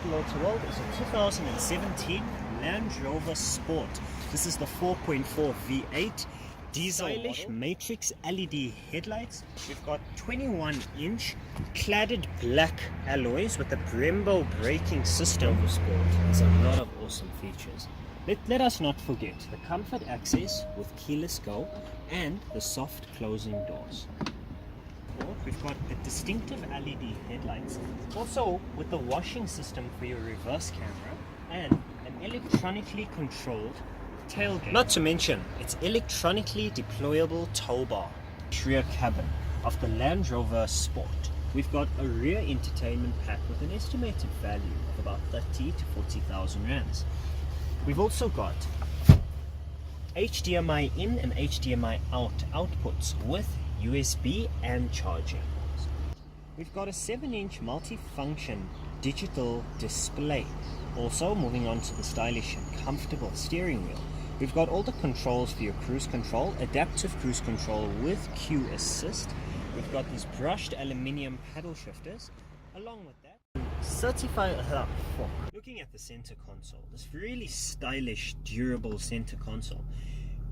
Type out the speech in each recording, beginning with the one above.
Capital Auto World is a 2017 Land Rover Sport. This is the 4.4 V8 diesel stylish matrix LED headlights. We've got 21-inch cladded black alloys with the Brembo braking system. Rover Sport has a lot of awesome features. Let us not forget the comfort access with keyless go and the soft closing doors. We've got the distinctive LED headlights, also with the washing system for your reverse camera and an electronically controlled tailgate. Not to mention its electronically deployable tow bar. Rear cabin of the Land Rover Sport. We've got a rear entertainment pack with an estimated value of about 30 to 40,000 rands. We've also got HDMI in and HDMI out outputs with USB and charging. We've got a 7-inch multi-function digital display. Also, moving on to the stylish and comfortable steering wheel. We've got all the controls for your cruise control, adaptive cruise control with Q Assist. We've got these brushed aluminium paddle shifters. Along with that, certified fork. Looking at the center console, this really stylish, durable center console.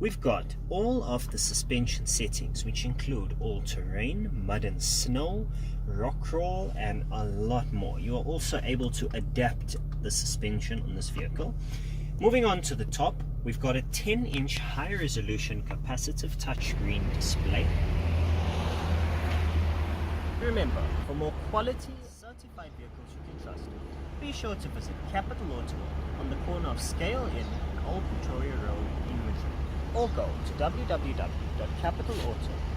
We've got all of the suspension settings, which include all-terrain, mud and snow, rock crawl, and a lot more. You are also able to adapt the suspension on this vehicle. Moving on to the top, we've got a 10-inch high-resolution capacitive touchscreen display. Remember, for more quality, certified vehicles you can trust, be sure to visit Capital Auto on the corner of Scale Inn and Old Pretoria Road in Midrand, or go to www.capitalauto.com.